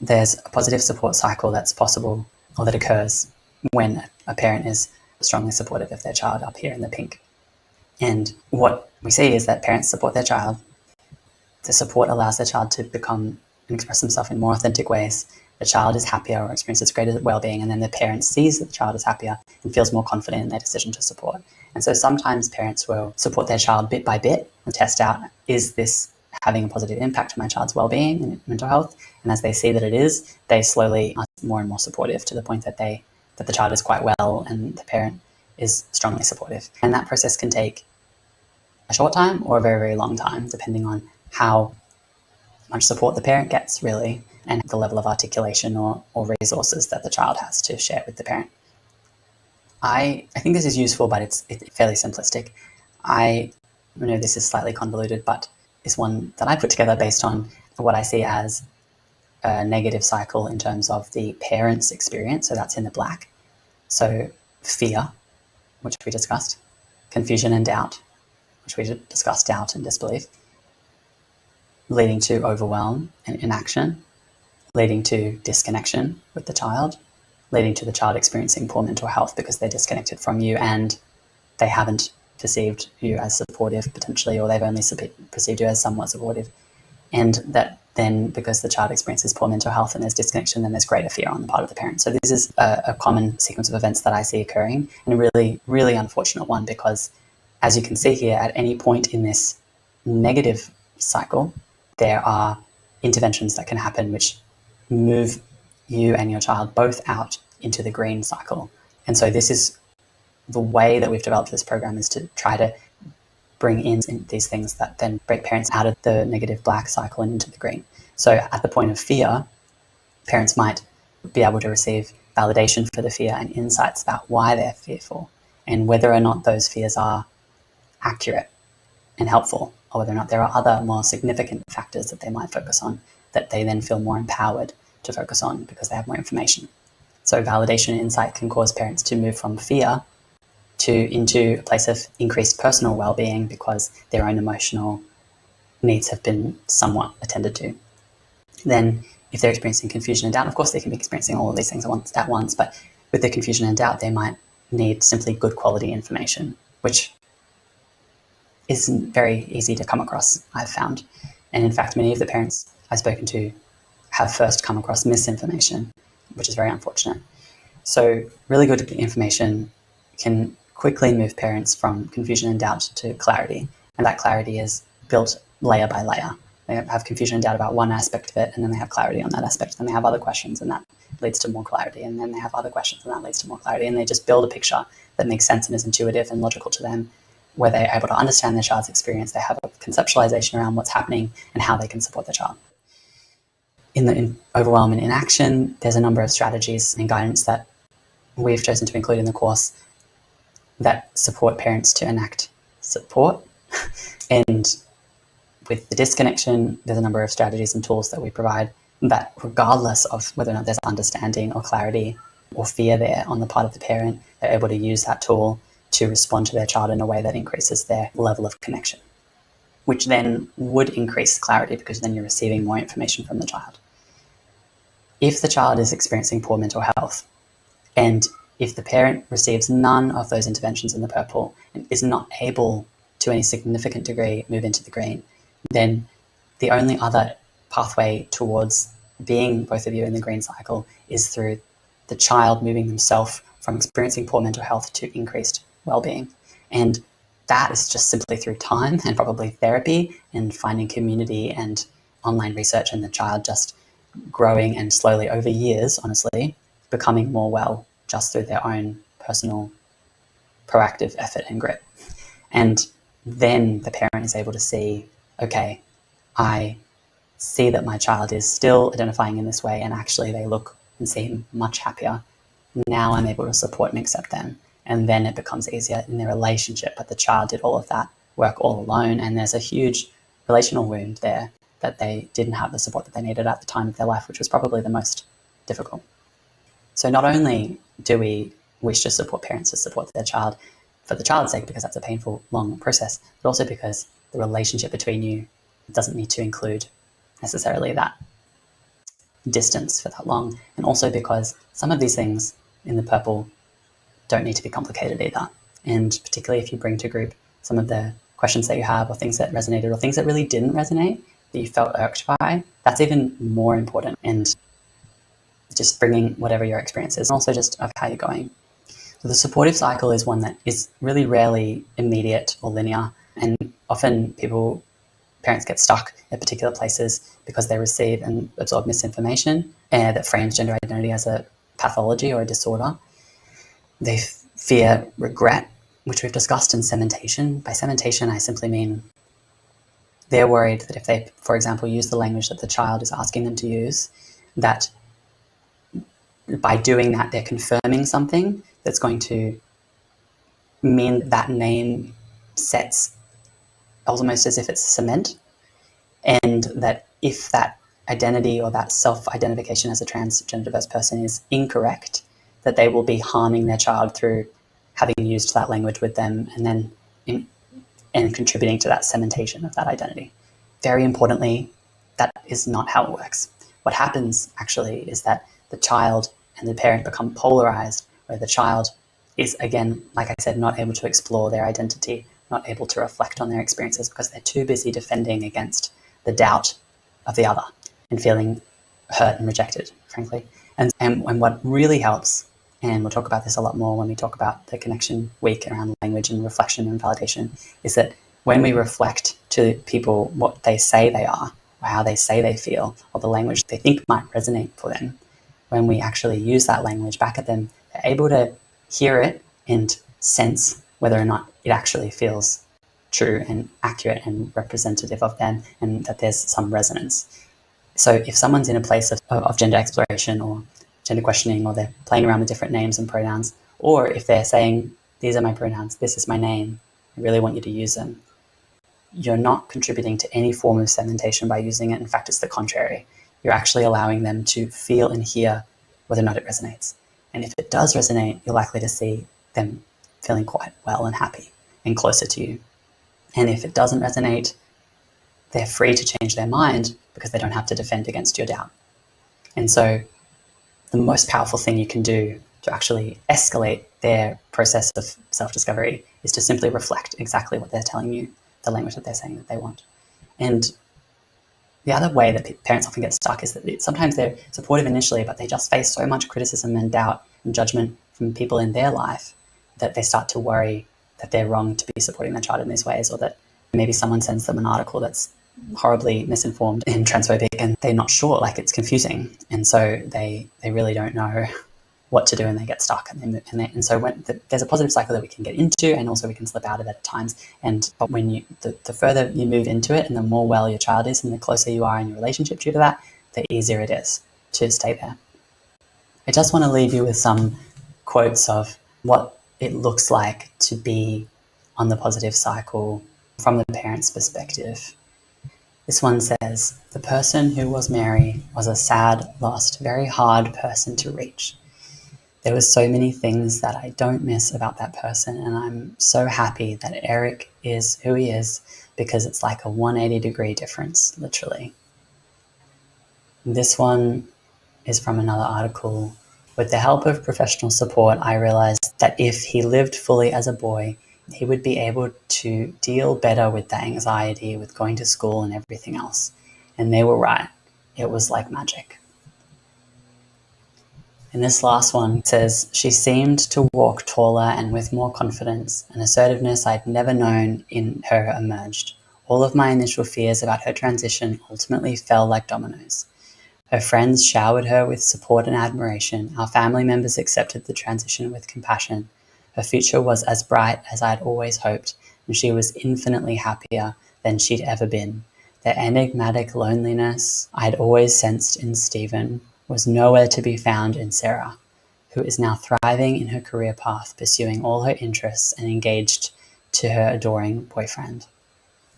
there's a positive support cycle that's possible or that occurs when a parent is strongly supportive of their child, up here in the pink. And what we see is that parents support their child. The support allows their child to become and express themselves in more authentic ways. The child is happier or experiences greater well-being, and then the parent sees that the child is happier and feels more confident in their decision to support. And so sometimes parents will support their child bit by bit and test out, is this having a positive impact on my child's well-being and mental health? And as they see that it is, they slowly are more and more supportive to the point that the child is quite well and the parent is strongly supportive. And that process can take a short time or a very, very long time, depending on how much support the parent gets, really, and the level of articulation or resources that the child has to share with the parent. I think this is useful, but it's fairly simplistic. I know this is slightly convoluted, but it's one that I put together based on what I see as a negative cycle in terms of the parent's experience. So that's in the black. So fear, which we discussed, confusion and doubt, which we discussed, doubt and disbelief, leading to overwhelm and inaction, leading to disconnection with the child, leading to the child experiencing poor mental health because they're disconnected from you and they haven't perceived you as supportive potentially, or they've only perceived you as somewhat supportive. And that then, because the child experiences poor mental health and there's disconnection, then there's greater fear on the part of the parent. So this is a common sequence of events that I see occurring, and a really, really unfortunate one, because as you can see here, at any point in this negative cycle, there are interventions that can happen which move you and your child both out into the green cycle. And so this is the way that we've developed this program, is to try to bring in these things that then break parents out of the negative black cycle and into the green. So at the point of fear, parents might be able to receive validation for the fear and insights about why they're fearful and whether or not those fears are accurate and helpful, or whether or not there are other more significant factors that they might focus on that they then feel more empowered to focus on because they have more information. So validation and insight can cause parents to move from fear into a place of increased personal well-being because their own emotional needs have been somewhat attended to. Then if they're experiencing confusion and doubt, of course they can be experiencing all of these things at once, but with the confusion and doubt, they might need simply good quality information, which isn't very easy to come across, I've found. And in fact, many of the parents I've spoken to have first come across misinformation, which is very unfortunate. So really good information can quickly move parents from confusion and doubt to clarity. And that clarity is built layer by layer. They have confusion and doubt about one aspect of it, and then they have clarity on that aspect. Then they have other questions, and that leads to more clarity. And then they have other questions, and that leads to more clarity. And they just build a picture that makes sense and is intuitive and logical to them, where they're able to understand their child's experience. They have a conceptualization around what's happening and how they can support their child. In overwhelm and inaction, there's a number of strategies and guidance that we've chosen to include in the course that support parents to enact support. And with the disconnection, there's a number of strategies and tools that we provide that, regardless of whether or not there's understanding or clarity or fear there on the part of the parent, they're able to use that tool to respond to their child in a way that increases their level of connection, which then would increase clarity because then you're receiving more information from the child. If the child is experiencing poor mental health, and if the parent receives none of those interventions in the purple and is not able to any significant degree move into the green, then the only other pathway towards being both of you in the green cycle is through the child moving themselves from experiencing poor mental health to increased well-being. And that is just simply through time and probably therapy and finding community and online research, and the child just growing and slowly over years, honestly, becoming more well just through their own personal proactive effort and grit. And then the parent is able to see, okay, I see that my child is still identifying in this way, and actually they look and seem much happier. Now I'm able to support and accept them. And then it becomes easier in their relationship. But the child did all of that work all alone, and there's a huge relational wound there that they didn't have the support that they needed at the time of their life, which was probably the most difficult. So not only do we wish to support parents to support their child for the child's sake, because that's a painful, long process, but also because the relationship between you doesn't need to include necessarily that distance for that long. And also because some of these things in the purple don't need to be complicated either. And particularly if you bring to group some of the questions that you have, or things that resonated, or things that really didn't resonate, that you felt irked by, that's even more important. And just bringing whatever your experience is, and also just of how you're going. So the supportive cycle is one that is really rarely immediate or linear, and often parents get stuck at particular places because they receive and absorb misinformation that frames gender identity as a pathology or a disorder. They fear regret, which we've discussed in cementation. By cementation, I simply mean they're worried that if they, for example, use the language that the child is asking them to use, that by doing that, they're confirming something that's going to mean that name sets almost as if it's cement, and that if that identity or that self-identification as a transgender diverse person is incorrect, that they will be harming their child through having used that language with them and then and contributing to that cementation of that identity. Very importantly, that is not how it works. What happens actually is that the child and the parent become polarized, where the child is, again, like I said, not able to explore their identity, not able to reflect on their experiences because they're too busy defending against the doubt of the other and feeling hurt and rejected, frankly. And what really helps, and we'll talk about this a lot more when we talk about the connection week around language and reflection and validation, is that when we reflect to people what they say they are, or how they say they feel, or the language they think might resonate for them, when we actually use that language back at them, they're able to hear it and sense whether or not it actually feels true and accurate and representative of them, and that there's some resonance. So if someone's in a place of gender exploration or gender questioning, or they're playing around with different names and pronouns, or if they're saying, these are my pronouns, this is my name, I really want you to use them, you're not contributing to any form of cementation by using it. In fact, it's the contrary. You're actually allowing them to feel and hear whether or not it resonates. And if it does resonate, you're likely to see them feeling quite well and happy and closer to you. And if it doesn't resonate, they're free to change their mind because they don't have to defend against your doubt. And so the most powerful thing you can do to actually escalate their process of self-discovery is to simply reflect exactly what they're telling you, the language that they're saying that they want. And the other way that parents often get stuck is that sometimes they're supportive initially, but they just face so much criticism and doubt and judgment from people in their life that they start to worry that they're wrong to be supporting their child in these ways, or that maybe someone sends them an article that's horribly misinformed and transphobic and they're not sure, like it's confusing. And so they really don't know what to do and they get stuck. And so there's a positive cycle that we can get into, and also we can slip out of it at times. But when the further you move into it and the more well your child is and the closer you are in your relationship due to that, the easier it is to stay there. I just want to leave you with some quotes of what it looks like to be on the positive cycle from the parent's perspective. This one says, "The person who was Mary was a sad, lost, very hard person to reach. There were so many things that I don't miss about that person, and I'm so happy that Eric is who he is because it's like a 180-degree difference, literally." This one is from another article. "With the help of professional support, I realized that if he lived fully as a boy, he would be able to deal better with the anxiety with going to school and everything else. And they were right. It was like magic." And this last one says, "She seemed to walk taller and with more confidence. An assertiveness I'd never known in her emerged. All of my initial fears about her transition ultimately fell like dominoes. Her friends showered her with support and admiration. Our family members accepted the transition with compassion. Her future was as bright as I'd always hoped, and she was infinitely happier than she'd ever been. The enigmatic loneliness I'd always sensed in Stephen was nowhere to be found in Sarah, who is now thriving in her career path, pursuing all her interests and engaged to her adoring boyfriend."